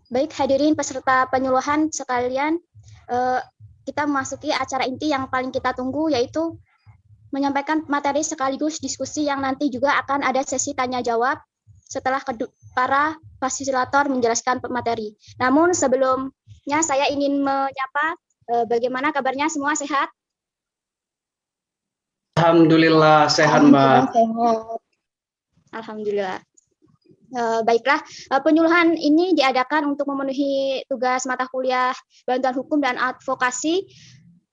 Baik hadirin peserta penyuluhan sekalian, kita memasuki acara inti yang paling kita tunggu, yaitu menyampaikan materi sekaligus diskusi yang nanti juga akan ada sesi tanya jawab setelah para fasilitator menjelaskan materi. Namun sebelumnya saya ingin menyapa, bagaimana kabarnya, semua sehat? Alhamdulillah sehat, Mbak. Alhamdulillah. Baiklah, penyuluhan ini diadakan untuk memenuhi tugas mata kuliah bantuan hukum dan advokasi,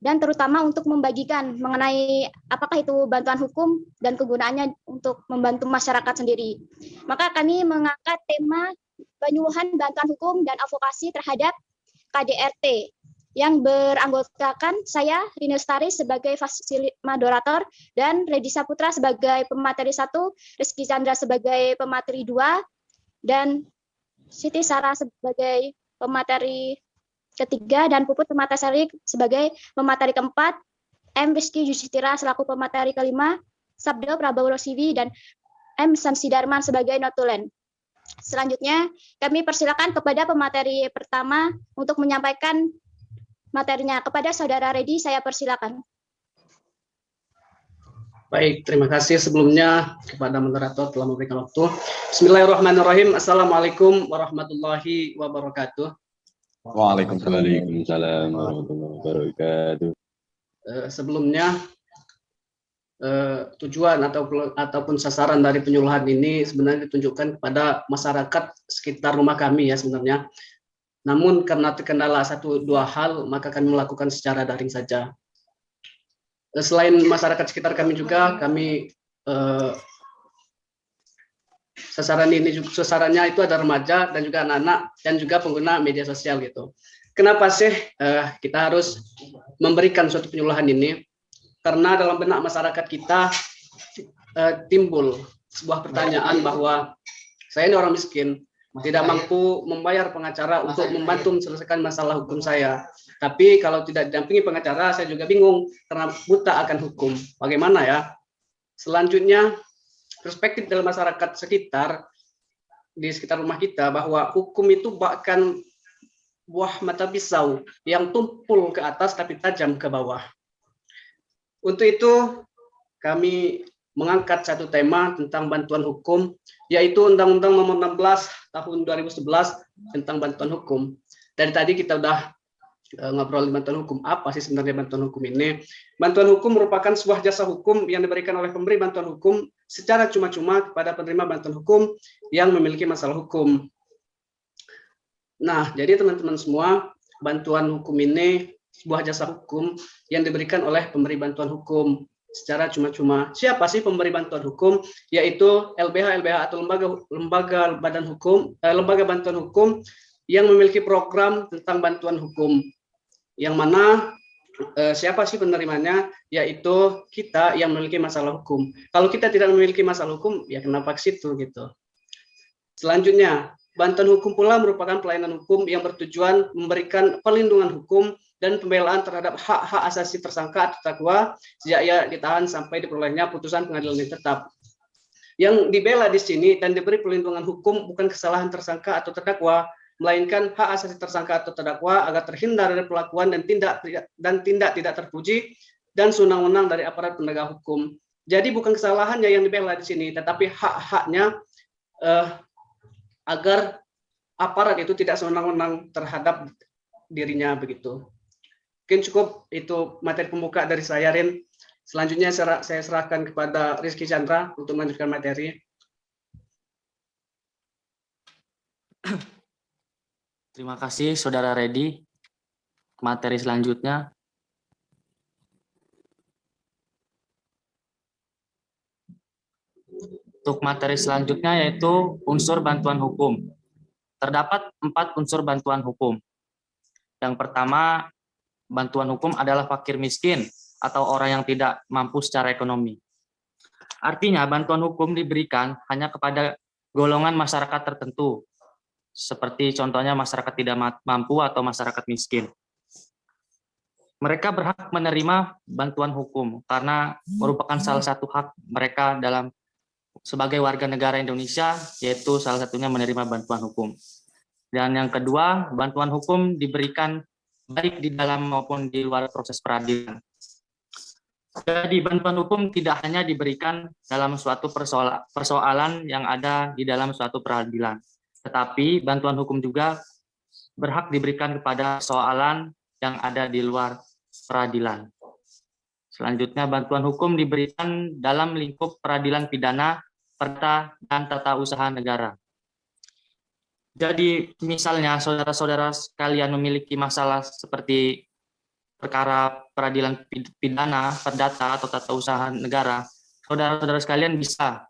dan terutama untuk membagikan mengenai apakah itu bantuan hukum dan kegunaannya untuk membantu masyarakat sendiri. Maka kami mengangkat tema penyuluhan bantuan hukum dan advokasi terhadap KDRT yang beranggotakan saya, Rina Lestari, sebagai moderator, dan Redi Saputra sebagai pemateri 1, Rizky Chandra sebagai pemateri 2, dan Siti Sarah sebagai pemateri ketiga, dan Puput Permatasari sebagai pemateri keempat, M. Rizky Yusitira selaku pemateri kelima, Sabdo Prabowo Siwi, dan M. Samsidarman sebagai notulen. Selanjutnya, kami persilakan kepada pemateri pertama untuk menyampaikan materinya. Kepada Saudara Redi, saya persilakan. Baik, terima kasih sebelumnya kepada moderator telah memberikan waktu. Bismillahirrahmanirrahim. Assalamualaikum warahmatullahi wabarakatuh. Waalaikumsalam warahmatullahi wabarakatuh. Sebelumnya, tujuan ataupun sasaran dari penyuluhan ini sebenarnya ditunjukkan kepada masyarakat sekitar rumah kami ya sebenarnya. Namun karena terkendala 1-2 hal, maka kami melakukan secara daring saja. Selain masyarakat sekitar kami juga, sasarannya itu ada remaja dan juga anak-anak dan juga pengguna media sosial gitu. Kenapa sih kita harus memberikan suatu penyuluhan ini? Karena dalam benak masyarakat kita timbul sebuah pertanyaan bahwa saya ini orang miskin, tidak mampu membayar pengacara untuk membantu menyelesaikan masalah hukum saya. Tapi kalau tidak didampingi pengacara, saya juga bingung karena buta akan hukum. Bagaimana ya? Selanjutnya, perspektif dalam masyarakat sekitar, di sekitar rumah kita, bahwa hukum itu bahkan buah mata pisau yang tumpul ke atas tapi tajam ke bawah. Untuk itu, kami mengangkat satu tema tentang bantuan hukum, yaitu Undang-Undang Nomor 16 Tahun 2011 tentang bantuan hukum. Dari tadi kita udah ngobrol bantuan hukum. Apa sih sebenarnya bantuan hukum ini? Bantuan hukum merupakan sebuah jasa hukum yang diberikan oleh pemberi bantuan hukum secara cuma-cuma kepada penerima bantuan hukum yang memiliki masalah hukum. Nah, jadi teman-teman semua, bantuan hukum ini sebuah jasa hukum yang diberikan oleh pemberi bantuan hukum secara cuma-cuma. Siapa sih pemberi bantuan hukum? Yaitu LBH atau lembaga bantuan hukum yang memiliki program tentang bantuan hukum. Yang mana siapa sih penerimanya? Yaitu kita yang memiliki masalah hukum. Kalau kita tidak memiliki masalah hukum, ya kenapa ke situ gitu. Selanjutnya, bantuan hukum pula merupakan pelayanan hukum yang bertujuan memberikan perlindungan hukum dan pembelaan terhadap hak-hak asasi tersangka atau terdakwa sejak ia ditahan sampai diperolehnya putusan pengadilan yang tetap. Yang dibela di sini dan diberi perlindungan hukum bukan kesalahan tersangka atau terdakwa, melainkan hak asasi tersangka atau terdakwa agar terhindar dari perlakuan dan tindak tidak terpuji dan sewenang-wenang dari aparat penegak hukum. Jadi bukan kesalahannya yang dibela di sini, tetapi hak-haknya agar aparat itu tidak sewenang-wenang terhadap dirinya begitu. Mungkin cukup itu materi pembuka dari saya, Rin. Selanjutnya saya serahkan kepada Rizky Chandra untuk melanjutkan materi. Terima kasih Saudara Redi. Materi selanjutnya. Untuk materi selanjutnya yaitu unsur bantuan hukum. Terdapat 4 unsur bantuan hukum. Yang pertama, bantuan hukum adalah fakir miskin atau orang yang tidak mampu secara ekonomi. Artinya bantuan hukum diberikan hanya kepada golongan masyarakat tertentu, seperti contohnya masyarakat tidak mampu atau masyarakat miskin. Mereka berhak menerima bantuan hukum karena merupakan salah satu hak mereka sebagai warga negara Indonesia, yaitu salah satunya menerima bantuan hukum. Dan yang kedua, bantuan hukum diberikan baik di dalam maupun di luar proses peradilan. Jadi bantuan hukum tidak hanya diberikan dalam suatu persoalan yang ada di dalam suatu peradilan, tetapi bantuan hukum juga berhak diberikan kepada persoalan yang ada di luar peradilan. Selanjutnya, bantuan hukum diberikan dalam lingkup peradilan pidana, perdata, dan tata usaha negara. Jadi misalnya saudara-saudara sekalian memiliki masalah seperti perkara peradilan pidana, perdata, atau tata usaha negara, saudara-saudara sekalian bisa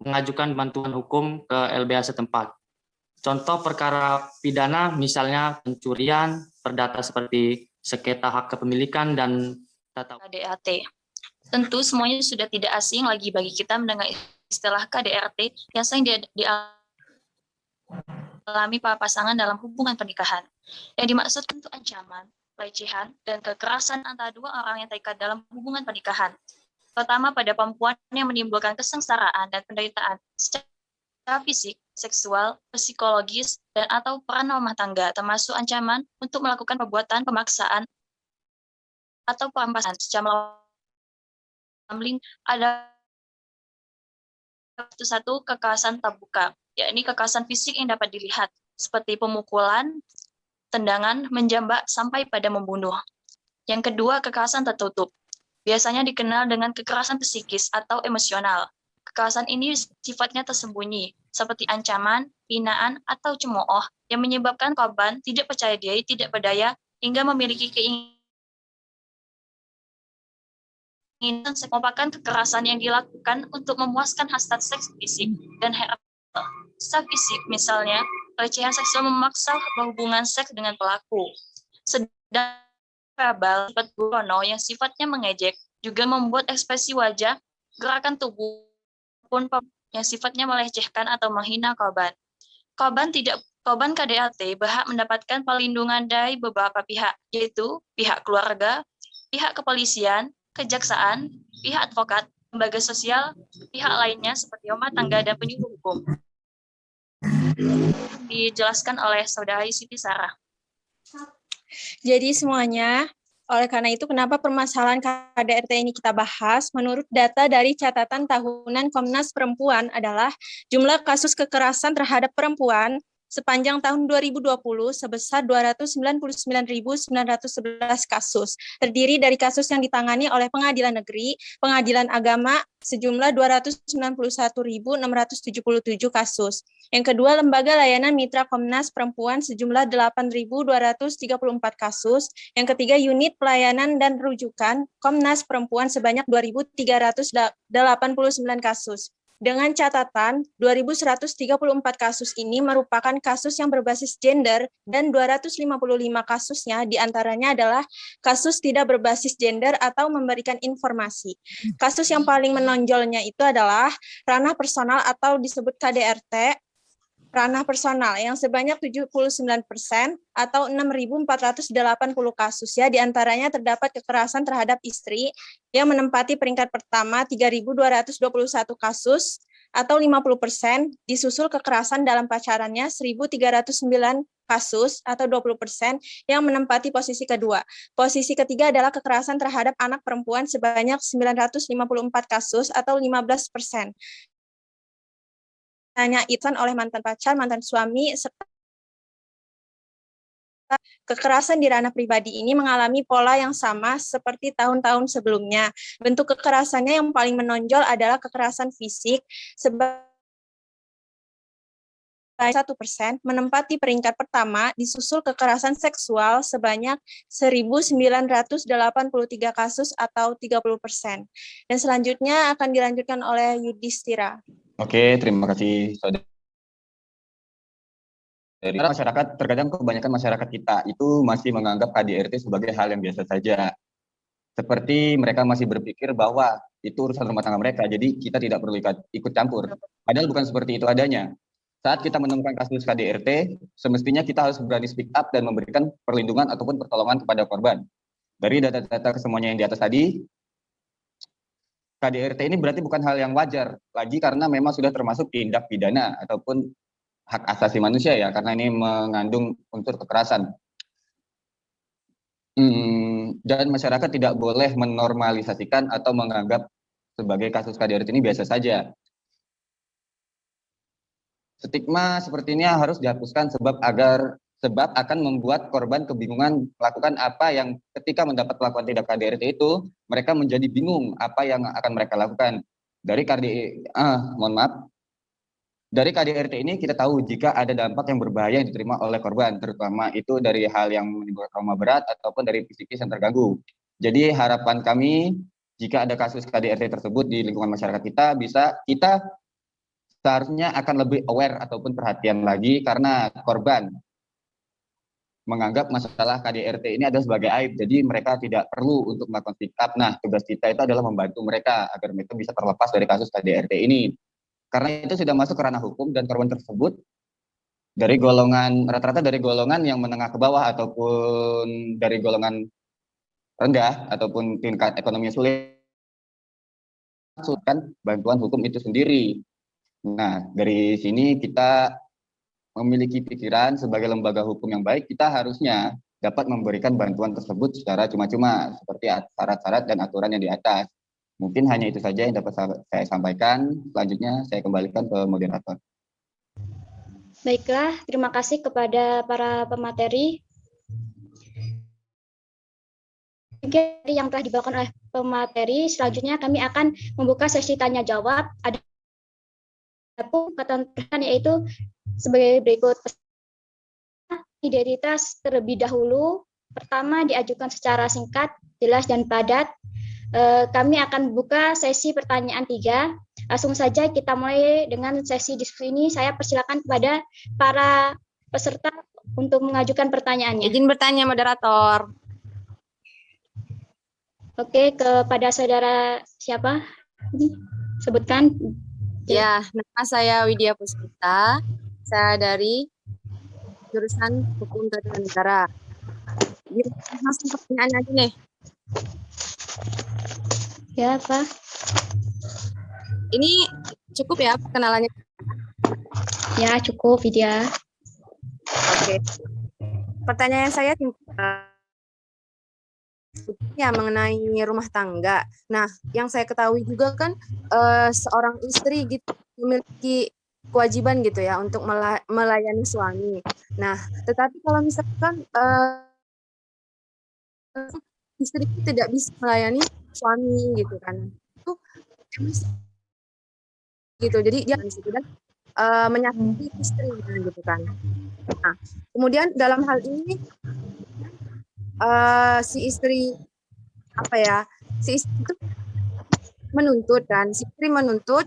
mengajukan bantuan hukum ke LBH setempat. Contoh perkara pidana misalnya pencurian, perdata seperti sengketa hak kepemilikan, dan tata KDRT. Tentu semuanya sudah tidak asing lagi bagi kita mendengar istilah KDRT yang sering dialami para pasangan dalam hubungan pernikahan. Yang dimaksud tentu ancaman, pelecehan, dan kekerasan antara dua orang yang terikat dalam hubungan pernikahan, terutama pada perempuan yang menimbulkan kesengsaraan dan penderitaan secara fisik, seksual, psikologis, dan atau peran rumah tangga, termasuk ancaman untuk melakukan perbuatan pemaksaan atau perampasan secara melampaui. Ada satu kekerasan terbuka, yakni kekerasan fisik yang dapat dilihat, seperti pemukulan, tendangan, menjambak, sampai pada membunuh. Yang kedua, kekerasan tertutup. Biasanya dikenal dengan kekerasan psikis atau emosional. Kekerasan ini sifatnya tersembunyi, seperti ancaman, hinaan, atau cemooh, yang menyebabkan korban tidak percaya diri, tidak berdaya, hingga memiliki keinginan merupakan kekerasan yang dilakukan untuk memuaskan hasrat seks fisik dan seksual. Secara fisik, misalnya, pelecehan seksual memaksa berhubungan seks dengan pelaku. Sedang verbal, sifat burono yang sifatnya mengejek, juga membuat ekspresi wajah, gerakan tubuh, pun yang sifatnya melecehkan atau menghina korban. Korban KDRT berhak mendapatkan perlindungan dari beberapa pihak, yaitu pihak keluarga, pihak kepolisian, kejaksaan, pihak advokat, lembaga sosial, pihak lainnya seperti rumah tangga dan penyuluh hukum. Dijelaskan oleh Saudari Siti Sarah. Jadi semuanya, oleh karena itu kenapa permasalahan KDRT ini kita bahas, menurut data dari catatan tahunan Komnas Perempuan adalah jumlah kasus kekerasan terhadap perempuan sepanjang tahun 2020 sebesar 299.911 kasus, terdiri dari kasus yang ditangani oleh pengadilan negeri, pengadilan agama sejumlah 291.677 kasus. Yang kedua, lembaga layanan mitra Komnas Perempuan sejumlah 8.234 kasus. Yang ketiga, unit pelayanan dan rujukan Komnas Perempuan sebanyak 2.389 kasus. Dengan catatan, 2.134 kasus ini merupakan kasus yang berbasis gender dan 255 kasusnya diantaranya adalah kasus tidak berbasis gender atau memberikan informasi. Kasus yang paling menonjolnya itu adalah ranah personal atau disebut KDRT, ranah personal yang sebanyak 79% atau 6.480 kasus ya, diantaranya terdapat kekerasan terhadap istri yang menempati peringkat pertama 3.221 kasus atau 50%, disusul kekerasan dalam pacarannya 1.309 kasus atau 20% yang menempati posisi kedua. Posisi ketiga adalah kekerasan terhadap anak perempuan sebanyak 954 kasus atau 15%. Hanya itan oleh mantan pacar, mantan suami, serta kekerasan di ranah pribadi ini mengalami pola yang sama seperti tahun-tahun sebelumnya. Bentuk kekerasannya yang paling menonjol adalah kekerasan fisik sebanyak 1%, menempati peringkat pertama, disusul kekerasan seksual sebanyak 1.983 kasus atau 30%. Dan selanjutnya akan dilanjutkan oleh Yudhistira. Oke, terima kasih saudara. Dari masyarakat, terkadang kebanyakan masyarakat kita itu masih menganggap KDRT sebagai hal yang biasa saja. Seperti mereka masih berpikir bahwa itu urusan rumah tangga mereka, jadi kita tidak perlu ikut campur. Padahal bukan seperti itu adanya. Saat kita menemukan kasus KDRT, semestinya kita harus berani speak up dan memberikan perlindungan ataupun pertolongan kepada korban. Dari data-data kesemuanya yang di atas tadi, KDRT ini berarti bukan hal yang wajar lagi karena memang sudah termasuk tindak pidana ataupun hak asasi manusia ya, karena ini mengandung unsur kekerasan. Dan masyarakat tidak boleh menormalisasikan atau menganggap sebagai kasus KDRT ini biasa saja. Stigma seperti ini harus dihapuskan sebab akan membuat korban kebingungan melakukan apa yang ketika mendapat pelakuan tindak KDRT itu mereka menjadi bingung apa yang akan mereka lakukan. Dari KDRT ini kita tahu jika ada dampak yang berbahaya yang diterima oleh korban, terutama itu dari hal yang menimbulkan trauma berat ataupun dari psikis yang terganggu. Jadi harapan kami jika ada kasus KDRT tersebut di lingkungan masyarakat kita seharusnya akan lebih aware ataupun perhatian lagi karena korban menganggap masalah KDRT ini adalah sebagai aib. Jadi mereka tidak perlu untuk melakukan speak up. Nah, tugas kita itu adalah membantu mereka agar mereka bisa terlepas dari kasus KDRT ini. Karena itu sudah masuk ke ranah hukum dan korban tersebut dari golongan rata-rata dari golongan yang menengah ke bawah ataupun dari golongan rendah ataupun tingkat ekonomi sulit masukkan bantuan hukum itu sendiri. Nah, dari sini kita memiliki pikiran sebagai lembaga hukum yang baik, kita harusnya dapat memberikan bantuan tersebut secara cuma-cuma seperti syarat-syarat dan aturan yang di atas. Mungkin hanya itu saja yang dapat saya sampaikan. Selanjutnya saya kembalikan ke moderator. Baiklah, terima kasih kepada para pemateri. Yang telah dibawakan oleh pemateri, selanjutnya kami akan membuka sesi tanya jawab. Ada ketentuan yaitu sebagai berikut. Identitas terlebih dahulu. Pertama diajukan secara singkat, jelas dan padat. Kami akan buka sesi pertanyaan 3. Langsung saja kita mulai dengan sesi diskusi ini. Saya persilakan kepada para peserta untuk mengajukan pertanyaannya. Izin bertanya, moderator. Oke, kepada saudara siapa? Sebutkan. Ya, nama saya Widya Puspita. Saya dari jurusan Hukum Tata Negara. Langsung pertanyaan aja nih. Ya, Pak. Ini cukup ya perkenalannya? Ya, cukup, Widya. Oke. Pertanyaan saya ya mengenai rumah tangga. Nah, yang saya ketahui juga kan seorang istri gitu memiliki kewajiban gitu ya untuk melayani suami. Nah, tetapi kalau misalkan istri tidak bisa melayani suami gitu kan, itu gitu. Jadi dia dan menyakiti istrinya gitu kan. Nah, kemudian dalam hal ini si istri si istri itu menuntut si istri menuntut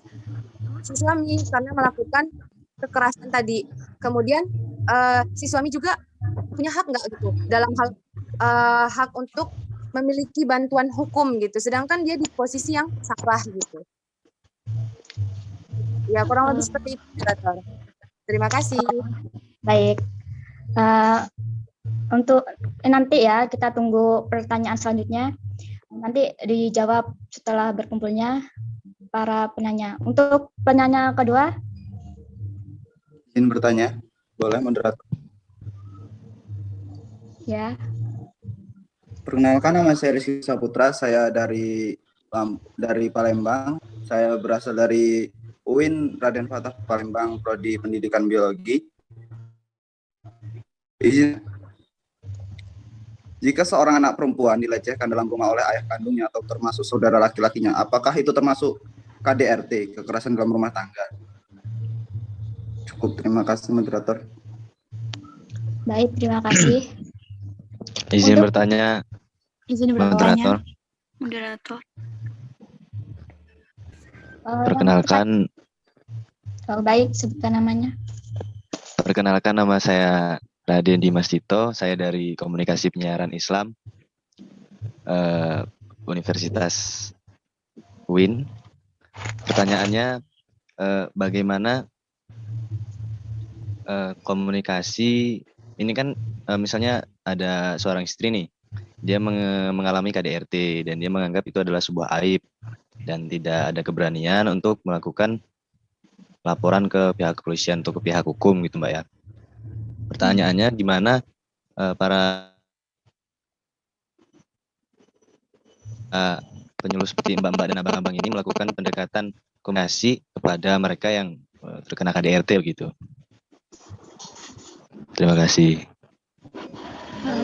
si suami karena melakukan kekerasan tadi. Kemudian si suami juga punya hak nggak gitu dalam hal hak untuk memiliki bantuan hukum gitu, sedangkan dia di posisi yang salah gitu. Ya kurang lebih seperti itu, moderator. Terima kasih. Baik. Untuk nanti ya kita tunggu pertanyaan selanjutnya. Nanti dijawab setelah berkumpulnya para penanya. Untuk penanya kedua. Izin bertanya, boleh moderator? Ya. Perkenalkan, nama saya Rizky Saputra, saya dari Palembang. Saya berasal dari UIN Raden Fatah Palembang, Prodi Pendidikan Biologi. Izin. Jika seorang anak perempuan dilecehkan dalam rumah oleh ayah kandungnya atau termasuk saudara laki-lakinya, apakah itu termasuk KDRT, kekerasan dalam rumah tangga? Cukup, terima kasih moderator. Baik, terima kasih. Izin bertanya. Izin bertanya. Moderator. Perkenalkan. Baik, sebutkan namanya. Perkenalkan, nama saya Raden Dimas Tito. Saya dari Komunikasi Penyiaran Islam, Universitas UIN. Pertanyaannya, bagaimana komunikasi ini kan misalnya ada seorang istri nih, dia mengalami KDRT dan dia menganggap itu adalah sebuah aib dan tidak ada keberanian untuk melakukan laporan ke pihak kepolisian atau ke pihak hukum gitu Mbak ya. Pertanyaannya gimana para penyuluh seperti Mbak-mbak dan abang-abang ini melakukan pendekatan komunikasi kepada mereka yang terkena KDRT begitu. Terima kasih.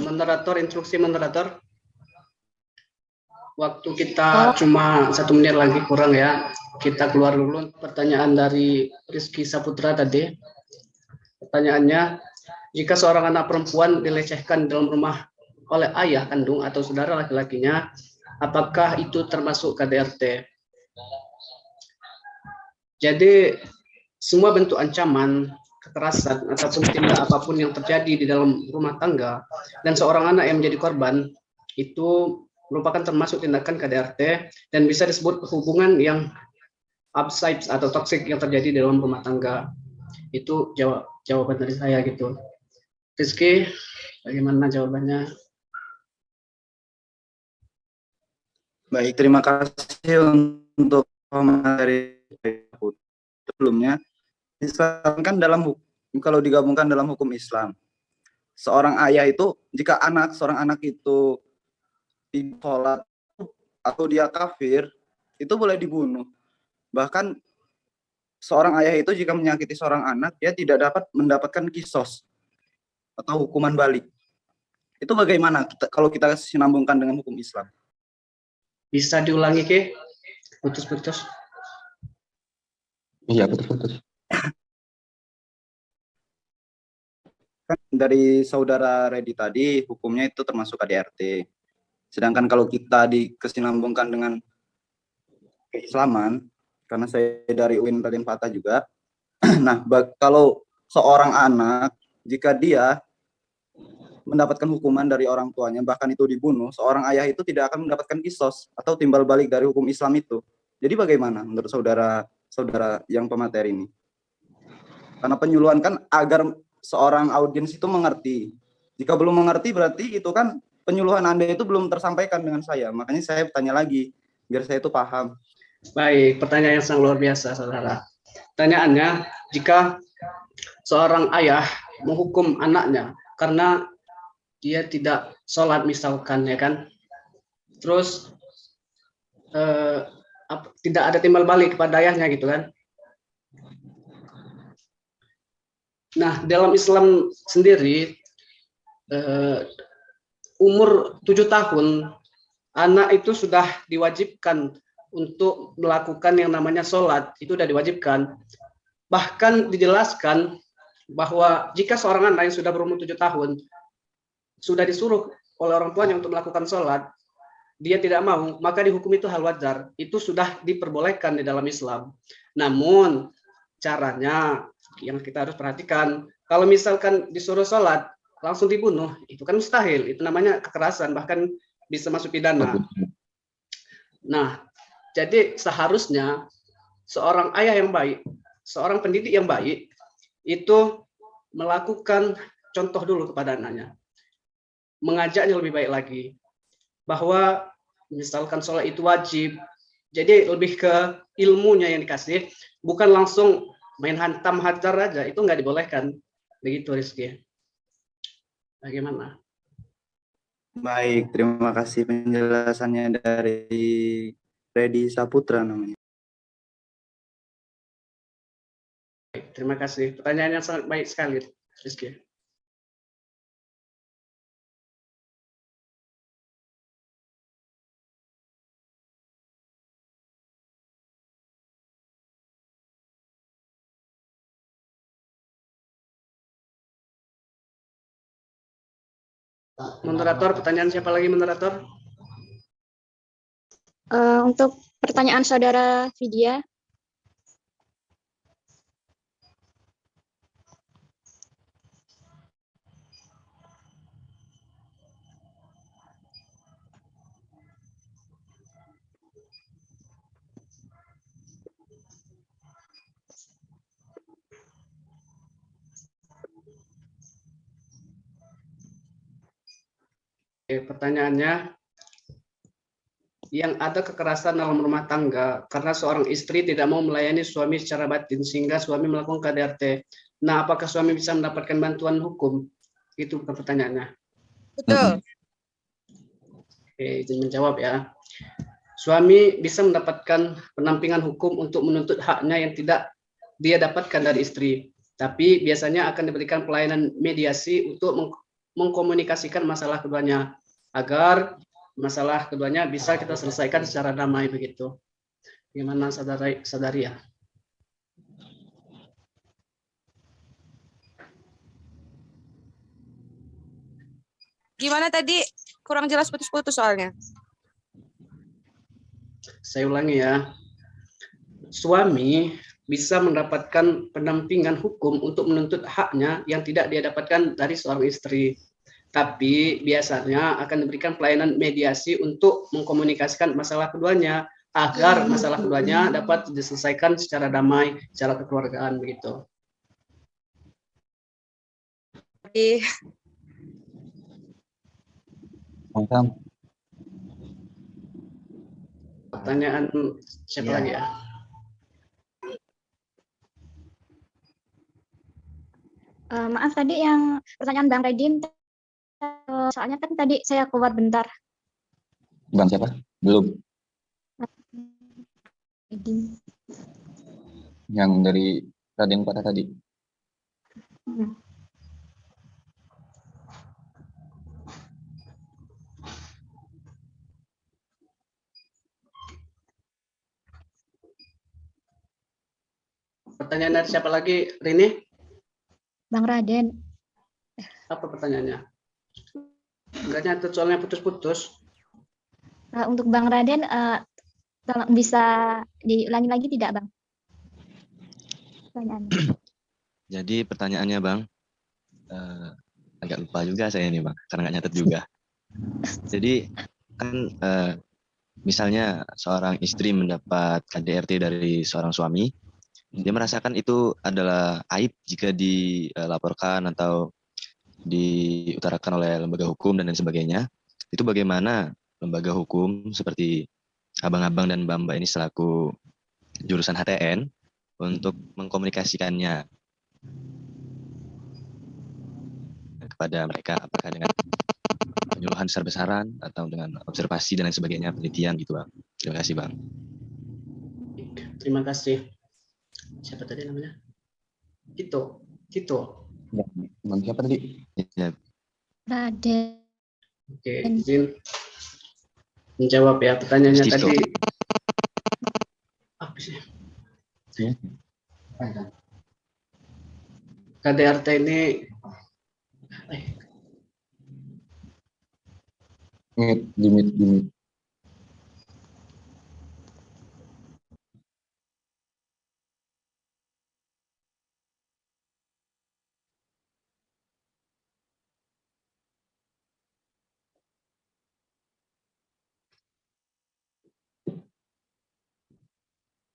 Moderator, instruksi moderator. Waktu kita cuma 1 menit lagi kurang ya. Kita keluar dulu. Pertanyaan dari Rizky Saputra tadi. Pertanyaannya, jika seorang anak perempuan dilecehkan dalam rumah oleh ayah kandung atau saudara laki-lakinya, apakah itu termasuk KDRT? Jadi semua bentuk ancaman, kekerasan ataupun tindak apapun yang terjadi di dalam rumah tangga dan seorang anak yang menjadi korban itu merupakan termasuk tindakan KDRT dan bisa disebut hubungan yang abusive atau toksik yang terjadi di dalam rumah tangga. Itu jawaban dari saya gitu. Rizky, bagaimana jawabannya? Baik, terima kasih untuk materi sebelumnya. Islam kan kalau digabungkan dalam hukum Islam, seorang ayah itu jika seorang anak itu sholat atau dia kafir, itu boleh dibunuh. Bahkan seorang ayah itu jika menyakiti seorang anak, dia tidak dapat mendapatkan kisos atau hukuman balik. Itu bagaimana kalau kita sinambungkan dengan hukum Islam? Bisa diulangi, Ki? Putus-putus. Iya, putus-putus. Dari saudara Reddy tadi, hukumnya itu termasuk KDRT. Sedangkan kalau kita kesinambungkan dengan keislaman, karena saya dari UIN Raden Fatah juga, nah kalau seorang anak, jika dia mendapatkan hukuman dari orang tuanya, bahkan itu dibunuh, seorang ayah itu tidak akan mendapatkan kisos atau timbal balik dari hukum Islam itu. Jadi bagaimana menurut saudara yang pemateri ini? Karena penyuluhan kan agar seorang audiens itu mengerti. Jika belum mengerti berarti itu kan penyuluhan Anda itu belum tersampaikan dengan saya. Makanya saya bertanya lagi biar saya itu paham. Baik, pertanyaan yang sangat luar biasa, saudara. Pertanyaannya, jika seorang ayah menghukum anaknya karena dia tidak sholat misalkan, ya kan, terus tidak ada timbal balik kepada ayahnya gitu kan. Nah, dalam Islam sendiri umur 7 tahun anak itu sudah diwajibkan untuk melakukan yang namanya sholat, itu sudah diwajibkan. Bahkan dijelaskan bahwa jika seorang anak yang sudah berumur 7 tahun sudah disuruh oleh orang tuanya untuk melakukan sholat, dia tidak mau, maka dihukum itu hal wajar. Itu sudah diperbolehkan di dalam Islam. Namun caranya yang kita harus perhatikan, kalau misalkan disuruh sholat langsung dibunuh, itu kan mustahil, itu namanya kekerasan, bahkan bisa masuk pidana. Nah, jadi seharusnya seorang ayah yang baik, seorang pendidik yang baik, itu melakukan contoh dulu kepada anaknya, mengajaknya lebih baik lagi, bahwa misalkan sholat itu wajib, jadi lebih ke ilmunya yang dikasih, bukan langsung main hantam hajar aja, itu nggak dibolehkan. Begitu, Rizky. Bagaimana? Baik, terima kasih penjelasannya dari Reddy Saputra namanya. Baik, terima kasih. Pertanyaan yang sangat baik sekali, Rizky. Moderator, pertanyaan siapa lagi, moderator? Untuk pertanyaan saudara Vidya. Pertanyaannya, yang ada kekerasan dalam rumah tangga karena seorang istri tidak mau melayani suami secara batin sehingga suami melakukan KDRT. Nah, apakah suami bisa mendapatkan bantuan hukum? Itu bukan pertanyaannya. Betul. Oke, izin menjawab ya. Suami bisa mendapatkan pendampingan hukum untuk menuntut haknya yang tidak dia dapatkan dari istri. Tapi biasanya akan diberikan pelayanan mediasi untuk mengkomunikasikan masalah keduanya agar masalah keduanya bisa kita selesaikan secara damai begitu. Gimana saudari ya? Gimana tadi? Kurang jelas putus-putus soalnya. Saya ulangi ya. Suami bisa mendapatkan pendampingan hukum untuk menuntut haknya yang tidak dia dapatkan dari seorang istri. Tapi biasanya akan diberikan pelayanan mediasi untuk mengkomunikasikan masalah keduanya agar masalah keduanya dapat diselesaikan secara damai, secara kekeluargaan begitu. Pertanyaan siapa lagi ya? Maaf tadi yang pertanyaan Bang Redim, soalnya kan tadi saya keluar bentar. Bang siapa? Belum. Redim. Yang dari Raden Patah tadi. Pertanyaan dari siapa lagi, Rini? Bang Raden. Apa pertanyaannya? Enggak nyatet soalnya putus-putus. Untuk Bang Raden, tolong bisa diulangi lagi tidak, Bang? Pertanyaannya. Jadi pertanyaannya Bang, agak lupa juga saya ini Bang, karena nggak nyatet juga. Jadi kan misalnya seorang istri mendapat KDRT dari seorang suami, dia merasakan itu adalah aib jika dilaporkan atau diutarakan oleh lembaga hukum dan lain sebagainya. Itu bagaimana lembaga hukum seperti abang-abang dan mbak-mbak ini selaku jurusan HTN untuk mengkomunikasikannya kepada mereka, apakah dengan penyuluhan besar-besaran atau dengan observasi dan lain sebagainya, penelitian gitu Bang. Terima kasih Bang. Terima kasih. Siapa tadi namanya? Tito. Bang siapa tadi? Ya, Raden. Oke, izin menjawab ya pertanyaannya Tito. tadi. Apa sih? KDRT ini Limit.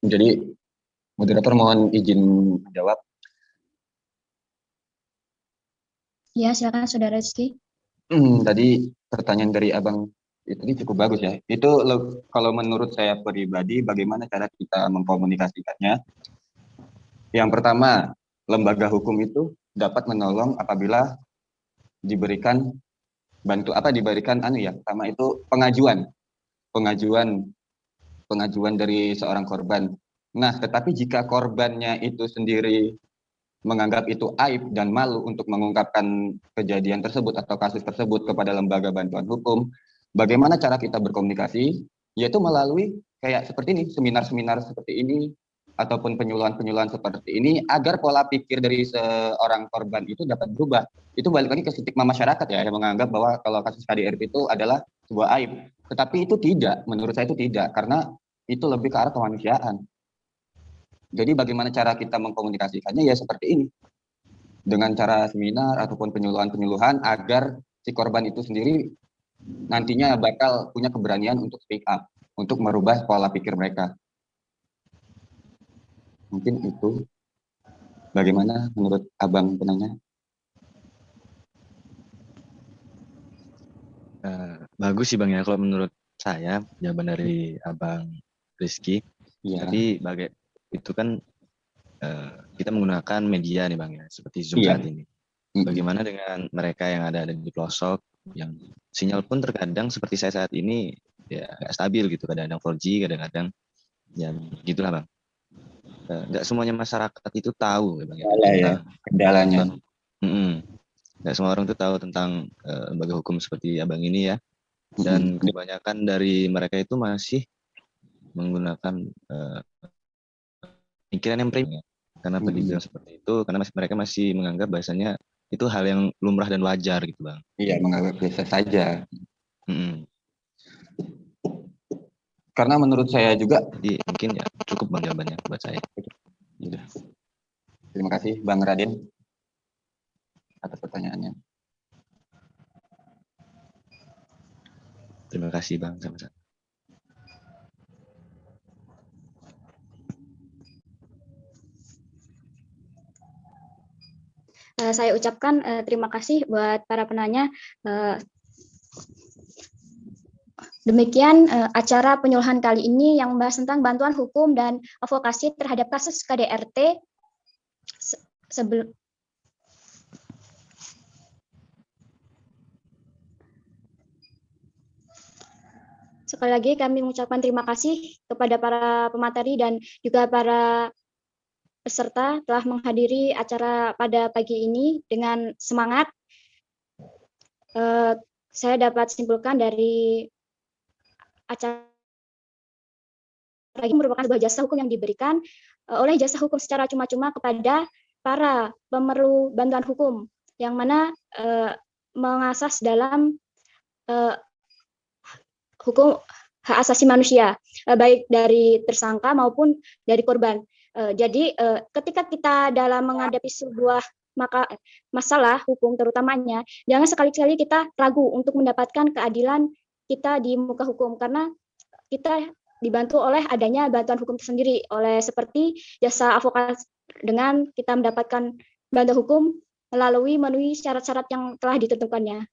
Jadi moderator mohon izin menjawab. Ya, silakan Saudara Rizky. Tadi pertanyaan dari Abang itu cukup bagus ya. Itu kalau menurut saya pribadi, bagaimana cara kita mengkomunikasikannya? Yang pertama, lembaga hukum itu dapat menolong apabila diberikan pertama itu pengajuan dari seorang korban. Nah, tetapi jika korbannya itu sendiri menganggap itu aib dan malu untuk mengungkapkan kejadian tersebut atau kasus tersebut kepada lembaga bantuan hukum, bagaimana cara kita berkomunikasi? Yaitu melalui kayak seperti ini, seminar-seminar seperti ini, ataupun penyuluhan-penyuluhan seperti ini, agar pola pikir dari seorang korban itu dapat berubah. Itu balik lagi ke stigma masyarakat ya, yang menganggap bahwa kalau kasus KDRT itu adalah sebuah aib. Tetapi itu tidak, menurut saya itu tidak, karena itu lebih ke arah kemanusiaan. Jadi bagaimana cara kita mengkomunikasikannya ya seperti ini. Dengan cara seminar ataupun penyuluhan-penyuluhan agar si korban itu sendiri nantinya bakal punya keberanian untuk speak up, untuk merubah pola pikir mereka. Mungkin itu. Bagaimana menurut Abang penanya? Bagus sih Bang ya, kalau menurut saya, jawaban dari Abang Rizky. Iya. Tadi itu kan kita menggunakan media nih Bang ya, seperti Zoom Iya. saat ini. Bagaimana dengan mereka yang ada di pelosok, yang sinyal pun terkadang seperti saya saat ini ya nggak stabil gitu, kadang-kadang 4G, kadang-kadang ya gitulah Bang. Nggak semuanya masyarakat itu tahu ya Bang ya, tentang kendalanya. Nggak semua orang tuh tahu tentang lembaga hukum seperti Abang ini ya. Dan kebanyakan dari mereka itu masih menggunakan pikiran yang premium. Kenapa dibilang seperti itu? Karena mereka masih menganggap bahasanya itu hal yang lumrah dan wajar gitu Bang. Iya, menganggap biasa saja. Karena menurut saya juga, jadi mungkin ya cukup Bang jawabannya buat saya. Terima kasih Bang Raden atas pertanyaannya. Terima kasih Bang, sama-sama. Saya ucapkan terima kasih buat para penanya. Demikian acara penyuluhan kali ini yang membahas tentang bantuan hukum dan advokasi terhadap kasus KDRT. Sekali lagi kami mengucapkan terima kasih kepada para pemateri dan juga para peserta telah menghadiri acara pada pagi ini dengan semangat. Saya dapat simpulkan dari acara ini merupakan sebuah jasa hukum yang diberikan oleh jasa hukum secara cuma-cuma kepada para pemerlu bantuan hukum, yang mana mengasas dalam hukum hak asasi manusia, baik dari tersangka maupun dari korban. Jadi ketika kita dalam menghadapi sebuah masalah hukum terutamanya, jangan sekali-kali kita ragu untuk mendapatkan keadilan kita di muka hukum, karena kita dibantu oleh adanya bantuan hukum tersendiri, oleh seperti jasa advokat, dengan kita mendapatkan bantuan hukum memenuhi syarat-syarat yang telah ditentukannya.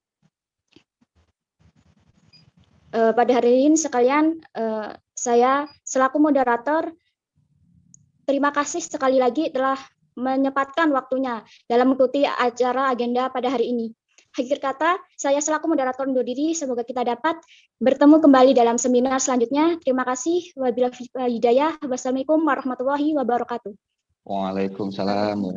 Pada hari ini sekalian, saya selaku moderator terima kasih sekali lagi telah menyempatkan waktunya dalam mengikuti acara agenda pada hari ini. Akhir kata, saya selaku moderator undur diri, semoga kita dapat bertemu kembali dalam seminar selanjutnya. Terima kasih. Wabillahi hidayah. Wassalamualaikum warahmatullahi wabarakatuh. Waalaikumsalam.